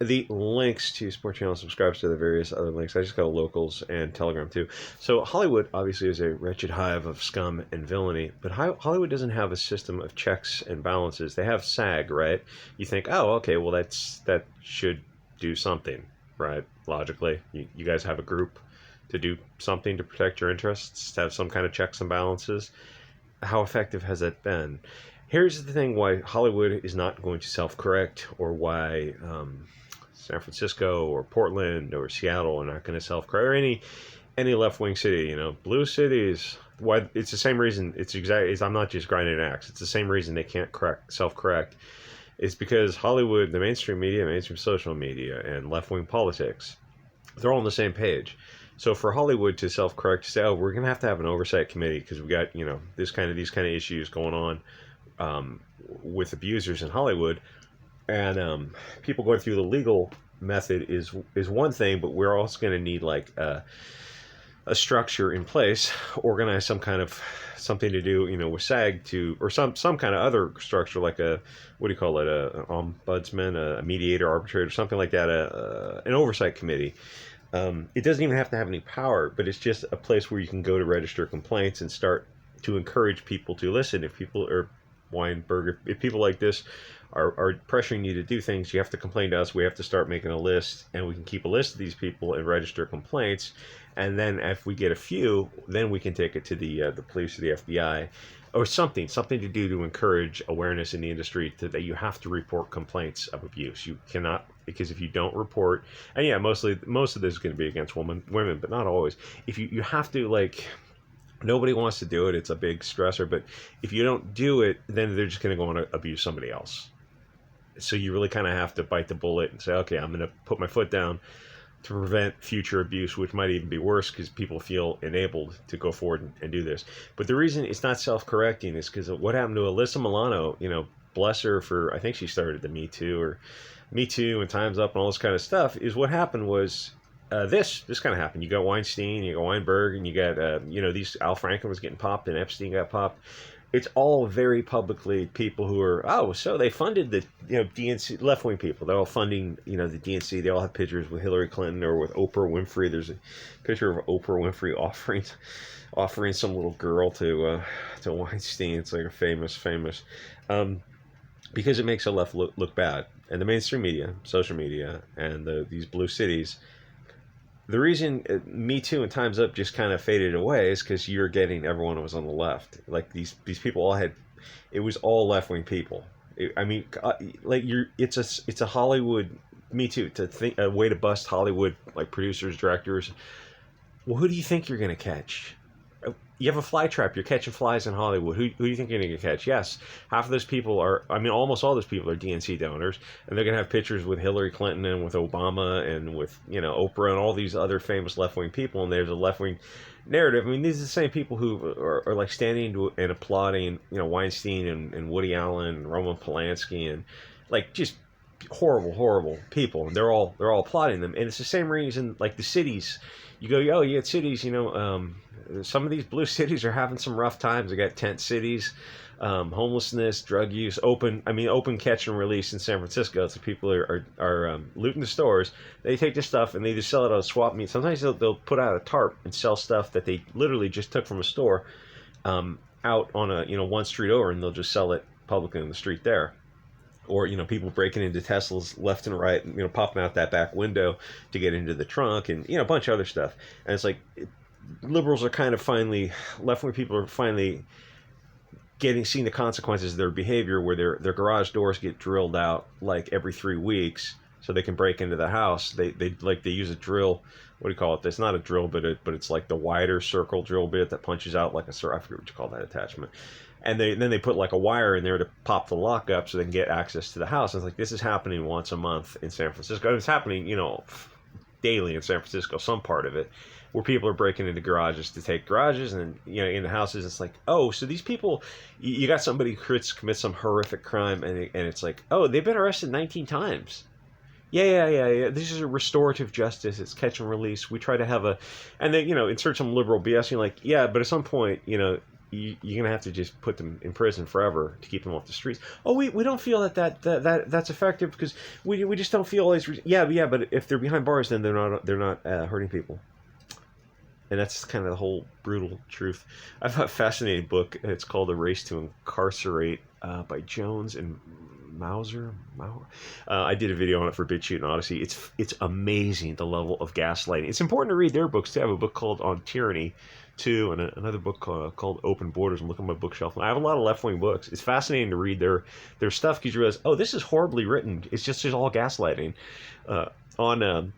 the links to Sports Channel subscribes to the various other links. I just got locals and Telegram too. So Hollywood obviously is a wretched hive of scum and villainy, but Hollywood doesn't have a system of checks and balances. They have SAG, right? You think, oh, okay, well that should do something, right? Logically, you guys have a group to do something to protect your interests, to have some kind of checks and balances. How effective has that been? Here's the thing why Hollywood is not going to self-correct, or why San Francisco or Portland or Seattle are not going to self-correct, or any left-wing city, blue cities. Why? It's the same reason. I'm not just grinding an axe. It's the same reason they can't self-correct. It's because Hollywood, the mainstream media, mainstream social media, and left-wing politics, they're all on the same page. So for Hollywood to self-correct, to say, oh, we're going to have an oversight committee because we got these kind of issues going on with abusers in Hollywood, and people going through the legal method is one thing, but we're also going to need like a structure in place, organize something to do with SAG or some kind of other structure, like an ombudsman, a mediator, arbitrator, something like that, an oversight committee. It doesn't even have to have any power, but it's just a place where you can go to register complaints and start to encourage people to listen. If people are Weinberg, if people like this are pressuring you to do things, you have to complain to us. We have to start making a list, and we can keep a list of these people and register complaints. And then if we get a few, then we can take it to the police or the FBI, or something to do to encourage awareness in the industry that you have to report complaints of abuse. You cannot, because if you don't report, and yeah, most of this is going to be against women, but not always. If you have to, like, nobody wants to do it. It's a big stressor, but if you don't do it, then they're just going to go on and abuse somebody else. So you really kind of have to bite the bullet and say, okay, I'm going to put my foot down to prevent future abuse, which might even be worse because people feel enabled to go forward and do this. But the reason it's not self-correcting is because of what happened to Alyssa Milano. Bless her for, I think she started the Me Too and Time's Up and all this kind of stuff. Is what happened was this kind of happened. You got Weinstein, you got Weinberg, and you got these Al Franken was getting popped and Epstein got popped. It's all very publicly people who are, so they funded the DNC, left-wing people. They're all funding the DNC. They all have pictures with Hillary Clinton or with Oprah Winfrey. There's a picture of Oprah Winfrey offering some little girl to Weinstein. It's like a famous because it makes the left look bad. And the mainstream media, social media, and these blue cities. The reason Me Too and Time's Up just kind of faded away is because you're getting everyone who was on the left. Like these people all had, it was all left-wing people. It's a Hollywood Me Too, to think a way to bust Hollywood, like producers, directors. Well, who do you think you're going to catch? You have a fly trap. You're catching flies in Hollywood. Who do you think you're going to catch? Yes, half of those people almost all those people are DNC donors, and they're going to have pictures with Hillary Clinton and with Obama and with Oprah and all these other famous left-wing people, and there's a left-wing narrative. These are the same people who are like standing and applauding Weinstein and Woody Allen and Roman Polanski and like just horrible people, and they're all applauding them. And it's the same reason, like the cities. You go, you get cities, some of these blue cities are having some rough times. They got tent cities, homelessness, drug use, open catch and release in San Francisco. So people are looting the stores. They take this stuff and they just sell it on swap meet. Sometimes they'll put out a tarp and sell stuff that they literally just took from a store out on a one street over, and they'll just sell it publicly on the street there. Or people breaking into Teslas left and right, popping out that back window to get into the trunk, and a bunch of other stuff. And it's like liberals are kind of left-wing people are finally seeing the consequences of their behavior, where their garage doors get drilled out like every 3 weeks so they can break into the house. They use a drill. What do you call it? It's not a drill, but it's like the wider circle drill bit that punches out like I forget what you call that attachment. And then they put like a wire in there to pop the lock up so they can get access to the house. And it's like, this is happening once a month in San Francisco. It's happening, daily in San Francisco, some part of it, where people are breaking into garages to take garages and, in the houses. It's like, so these people, you got somebody who commits some horrific crime, and it's like, they've been arrested 19 times. Yeah. This is a restorative justice. It's catch and release. We try to have and then, insert some liberal BS. You're like, yeah, but at some point, you're gonna have to just put them in prison forever to keep them off the streets. Oh, we don't feel that's effective because we just don't feel as yeah. But if they're behind bars, then they're not hurting people. And that's kind of the whole brutal truth. I've got a fascinating book. It's called A Race to Incarcerate by Jones and Mauser. I did a video on it for Bit Chute and Odyssey. It's amazing, the level of gaslighting. It's important to read their books too. I have a book called On Tyranny too, and another book called Open Borders. I'm looking at my bookshelf, and I have a lot of left-wing books. It's fascinating to read their stuff because you realize, oh, this is horribly written. It's just all gaslighting. On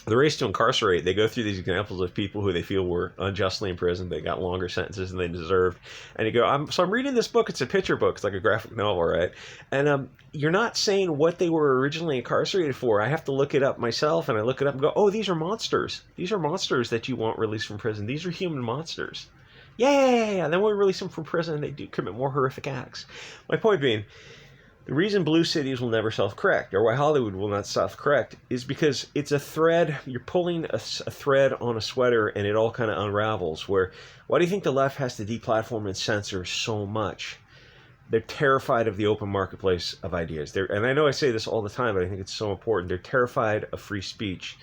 The Race to Incarcerate, they go through these examples of people who they feel were unjustly imprisoned. They got longer sentences than they deserved. And you go, I'm reading this book. It's a picture book. It's like a graphic novel, right? And you're not saying what they were originally incarcerated for. I have to look it up myself, and I look it up and go, oh, these are monsters. These are monsters that you want released from prison. These are human monsters. Yeah. And then when we release them from prison, they do commit more horrific acts. My point being, the reason blue cities will never self-correct, or why Hollywood will not self-correct, is because it's a thread. You're pulling a thread on a sweater, and it all kind of unravels. Why do you think the left has to deplatform and censor so much? They're terrified of the open marketplace of ideas. And I know I say this all the time, but I think it's so important. They're terrified of free speech.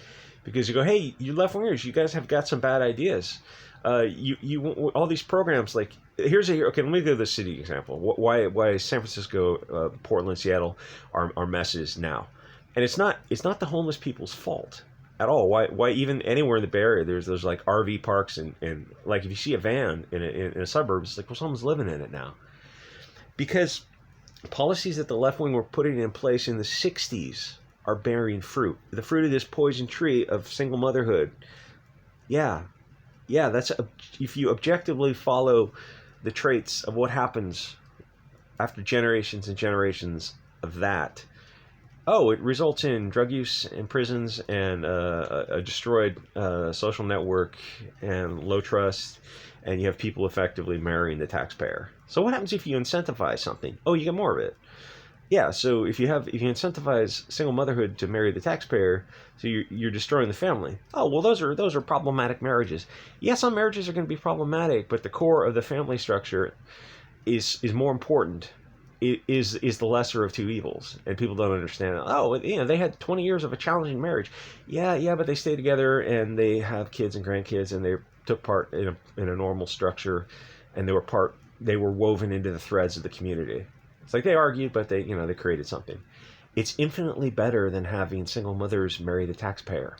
Because you go, hey, you left-wingers, you guys have got some bad ideas. You all these programs, like, okay, let me give the city example. Why San Francisco, Portland, Seattle are messes now, and it's not the homeless people's fault at all. Why even anywhere in the Bay Area there's like RV parks and like if you see a van in a suburb, it's like, well, someone's living in it now, because policies that the left wing were putting in place in the 60s are bearing fruit. The fruit of this poison tree of single motherhood. Yeah, that's if you objectively follow the traits of what happens after generations and generations of that. Oh, it results in drug use in prisons and a destroyed social network and low trust, and you have people effectively marrying the taxpayer. So what happens if you incentivize something? Oh, you get more of it. Yeah, so if you incentivize single motherhood to marry the taxpayer, so you're destroying the family. Oh, well, those are problematic marriages. Yeah, some marriages are going to be problematic, but the core of the family structure is more important. It is the lesser of two evils, and people don't understand it. Oh, they had 20 years of a challenging marriage. Yeah, but they stay together and they have kids and grandkids, and they took part in a normal structure, and they were woven into the threads of the community. It's like they argued, but they created something. It's infinitely better than having single mothers marry the taxpayer.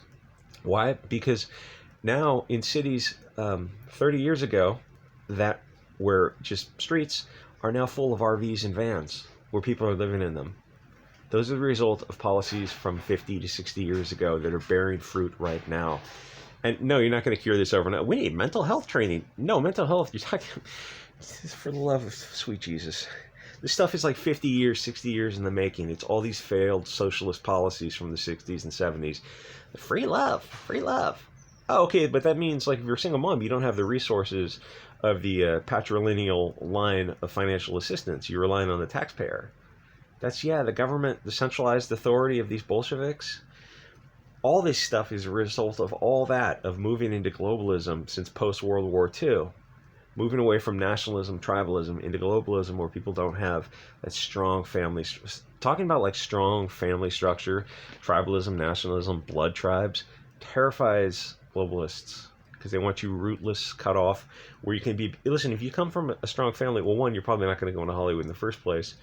Why? Because now in cities 30 years ago that were just streets are now full of RVs and vans where people are living in them. Those are the result of policies from 50 to 60 years ago that are bearing fruit right now. And no, you're not going to cure this overnight. We need mental health training. No, mental health, you're talking, for the love of sweet Jesus. This stuff is like 50 years, 60 years in the making. It's all these failed socialist policies from the 60s and 70s. Free love. Oh, okay, but that means, like, if you're a single mom, you don't have the resources of the patrilineal line of financial assistance. You're relying on the taxpayer. That's, the government, the centralized authority of these Bolsheviks. All this stuff is a result of all that, of moving into globalism since post-World War II. Moving away from nationalism, tribalism, into globalism where people don't have that strong family. Talking about like strong family structure, tribalism, nationalism, blood tribes, terrifies globalists because they want you rootless, cut off, where you can be. Listen, if you come from a strong family, well, one, you're probably not going to go into Hollywood in the first place.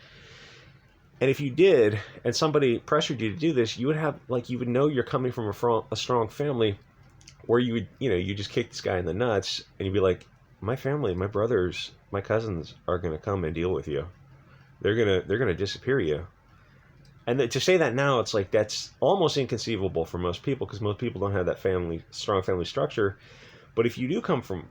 And if you did, and somebody pressured you to do this, you would know you're coming from a strong family where you would, you just kick this guy in the nuts and you'd be like, my family, my brothers, my cousins are going to come and deal with you. They're going to disappear you. And to say that now, it's like that's almost inconceivable for most people because most people don't have that strong family structure. But if you do come from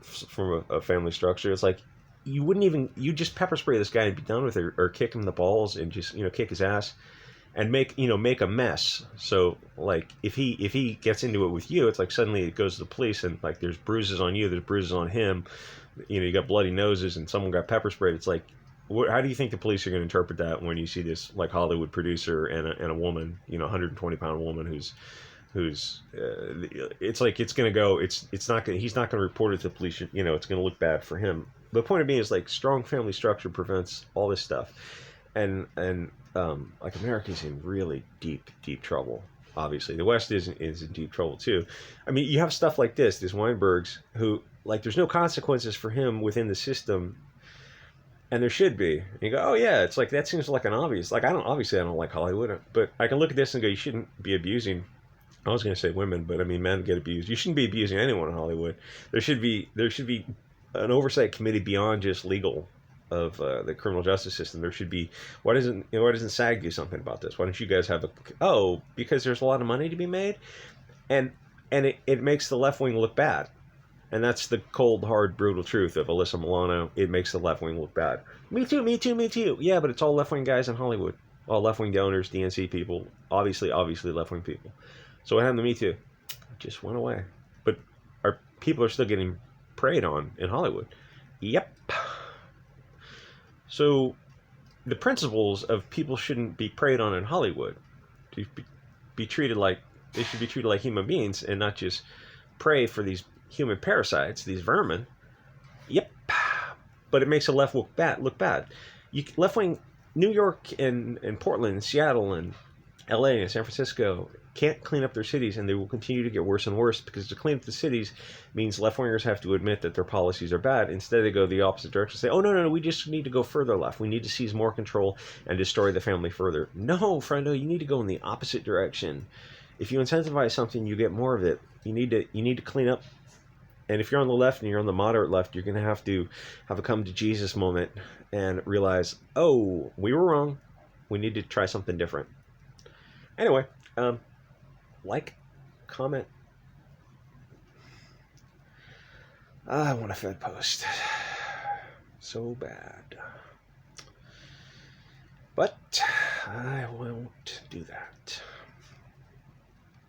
a family structure, it's like you just pepper spray this guy and be done with it, or kick him in the balls and just kick his ass and make a mess. So like if he gets into it with you, it's like suddenly it goes to the police and like there's bruises on you, there's bruises on him. You got bloody noses and someone got pepper sprayed. It's like, how do you think the police are going to interpret that when you see this like Hollywood producer and a woman, 120-pound woman who's it's like it's going to go, he's not going to report it to the police. It's going to look bad for him the point of being is like strong family structure prevents all this stuff, and like America's in really deep trouble. Obviously, the West is in deep trouble too. I mean, you have stuff like this Weinbergs who like there's no consequences for him within the system, and there should be. And you go, oh yeah, it's like that seems like an obvious. Like I don't like Hollywood, but I can look at this and go, you shouldn't be abusing. I was going to say women, but I mean men get abused. You shouldn't be abusing anyone in Hollywood. There should be an oversight committee beyond just legal of the criminal justice system. There should be. Why doesn't SAG do something about this? Why don't you guys have because there's a lot of money to be made, and it makes the left wing look bad. And that's the cold, hard, brutal truth of Alyssa Milano. It makes the left wing look bad. Me too, me too, me too. Yeah, but it's all left wing guys in Hollywood. All left wing donors, DNC people. Obviously left wing people. So what happened to Me Too? It just went away. But our people are still getting preyed on in Hollywood. Yep. So the principles of people shouldn't be preyed on in Hollywood. To be treated like they should be treated like human beings and not just prey for these human parasites, these vermin. Yep. But it makes the left look bad. Left wing New York and Portland and Seattle and LA and San Francisco can't clean up their cities, and they will continue to get worse and worse because to clean up the cities means left-wingers have to admit that their policies are bad. Instead, they go the opposite direction, say, oh, no, we just need to go further left. We need to seize more control and destroy the family further. No, friendo, you need to go in the opposite direction. If you incentivize something, you get more of it. You need to clean up. And if you're on the left and you're on the moderate left, you're going to have a come to Jesus moment and realize, oh, we were wrong. We need to try something different. Anyway, like, comment. I want a Fed post so bad, but I won't do that.